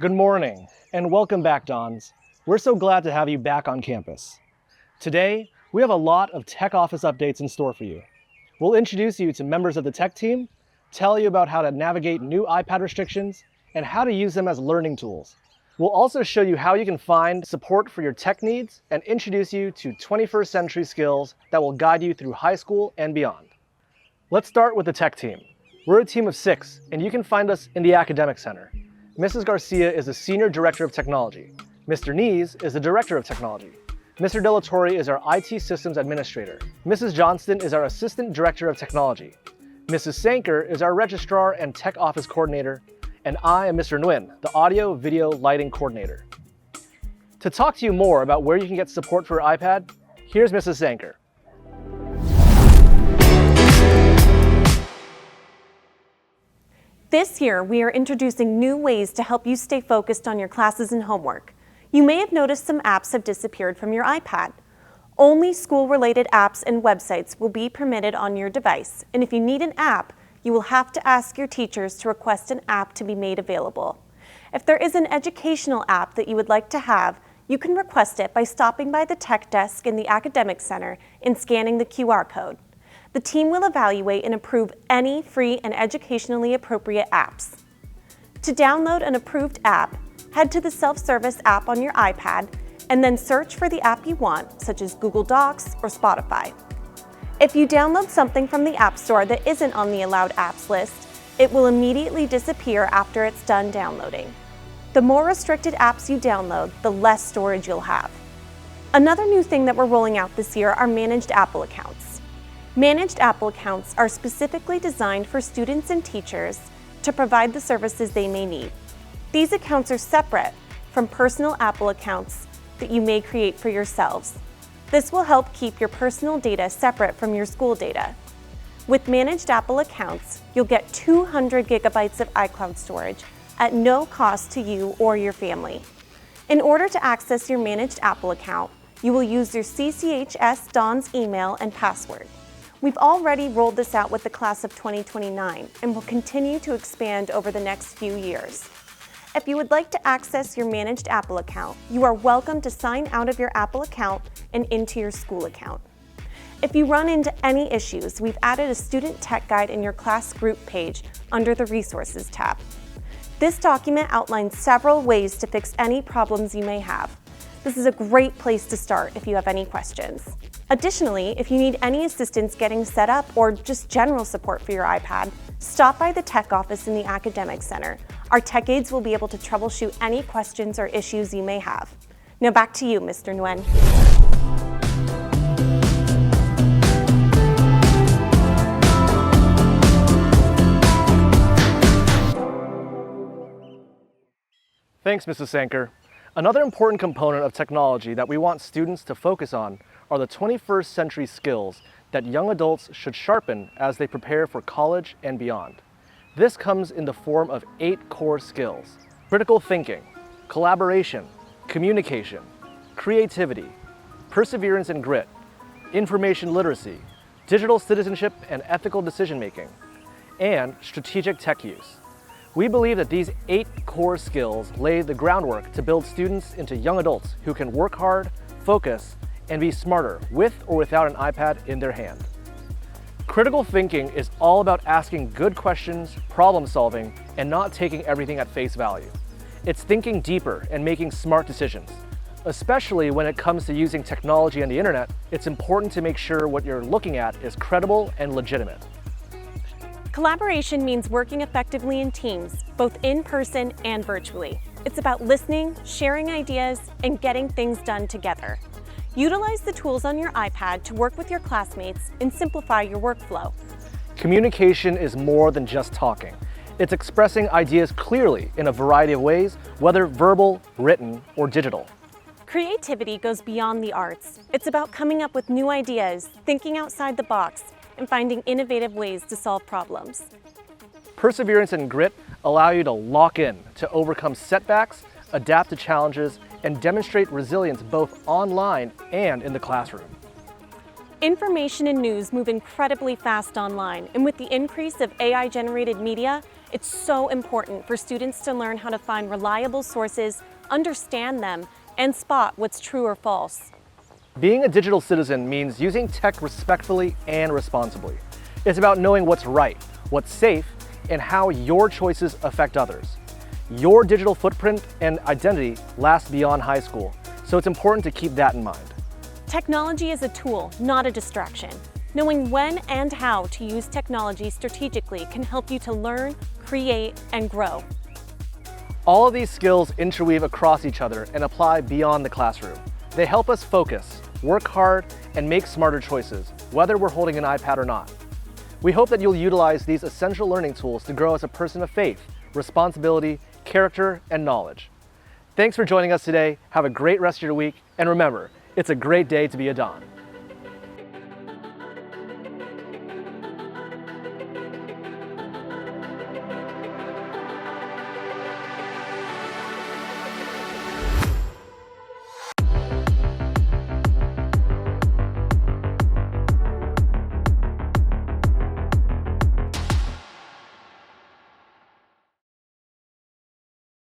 Good morning, and welcome back, Dons. We're so glad to have you back on campus. Today, we have a lot of tech office updates in store for you. We'll introduce you to members of the tech team, tell you about how to navigate new iPad restrictions, and how to use them as learning tools. We'll also show you how you can find support for your tech needs and introduce you to 21st century skills that will guide you through high school and beyond. Let's start with the tech team. We're a team of 6, and you can find us in the Academic Center. Mrs. Garcia is the Senior Director of Technology. Mr. Nees is the Director of Technology. Mr. Delatorre is our IT Systems Administrator. Mrs. Johnston is our Assistant Director of Technology. Mrs. Sanker is our Registrar and Tech Office Coordinator. And I am Mr. Nguyen, the Audio, Video, Lighting Coordinator. To talk to you more about where you can get support for your iPad, here's Mrs. Sanker. This year, we are introducing new ways to help you stay focused on your classes and homework. You may have noticed some apps have disappeared from your iPad. Only school-related apps and websites will be permitted on your device, and if you need an app, you will have to ask your teachers to request an app to be made available. If there is an educational app that you would like to have, you can request it by stopping by the tech desk in the Academic Center and scanning the QR code. The team will evaluate and approve any free and educationally appropriate apps. To download an approved app, head to the self-service app on your iPad and then search for the app you want, such as Google Docs or Spotify. If you download something from the App Store that isn't on the allowed apps list, it will immediately disappear after it's done downloading. The more restricted apps you download, the less storage you'll have. Another new thing that we're rolling out this year are managed Apple accounts. Managed Apple accounts are specifically designed for students and teachers to provide the services they may need. These accounts are separate from personal Apple accounts that you may create for yourselves. This will help keep your personal data separate from your school data. With managed Apple accounts, you'll get 200 gigabytes of iCloud storage at no cost to you or your family. In order to access your managed Apple account, you will use your CCHS Dons email and password. We've already rolled this out with the class of 2029 and will continue to expand over the next few years. If you would like to access your managed Apple account, you are welcome to sign out of your Apple account and into your school account. If you run into any issues, we've added a student tech guide in your class group page under the Resources tab. This document outlines several ways to fix any problems you may have. This is a great place to start if you have any questions. Additionally, if you need any assistance getting set up or just general support for your iPad, stop by the tech office in the Academic Center. Our tech aides will be able to troubleshoot any questions or issues you may have. Now back to you, Mr. Nguyen. Thanks, Mrs. Sanker. Another important component of technology that we want students to focus on are the 21st century skills that young adults should sharpen as they prepare for college and beyond. This comes in the form of 8 core skills: critical thinking, collaboration, communication, creativity, perseverance and grit, information literacy, digital citizenship and ethical decision-making, and strategic tech use. We believe that these 8 core skills lay the groundwork to build students into young adults who can work hard, focus, and be smarter with or without an iPad in their hand. Critical thinking is all about asking good questions, problem solving, and not taking everything at face value. It's thinking deeper and making smart decisions. Especially when it comes to using technology and the internet, it's important to make sure what you're looking at is credible and legitimate. Collaboration means working effectively in teams, both in person and virtually. It's about listening, sharing ideas, and getting things done together. Utilize the tools on your iPad to work with your classmates and simplify your workflow. Communication is more than just talking. It's expressing ideas clearly in a variety of ways, whether verbal, written, or digital. Creativity goes beyond the arts. It's about coming up with new ideas, thinking outside the box, and finding innovative ways to solve problems. Perseverance and grit allow you to lock in, to overcome setbacks, adapt to challenges, and demonstrate resilience both online and in the classroom. Information and news move incredibly fast online, and with the increase of AI-generated media, It's so important for students to learn how to find reliable sources, understand them, and spot what's true or false. Being a digital citizen means using tech respectfully and responsibly. It's about knowing what's right, what's safe, and how your choices affect others. Your digital footprint and identity last beyond high school, so it's important to keep that in mind. Technology is a tool, not a distraction. Knowing when and how to use technology strategically can help you to learn, create, and grow. All of these skills interweave across each other and apply beyond the classroom. They help us focus, work hard, and make smarter choices, whether we're holding an iPad or not. We hope that you'll utilize these essential learning tools to grow as a person of faith, responsibility, character, and knowledge. Thanks for joining us today. Have a great rest of your week, and remember, it's a great day to be a Don.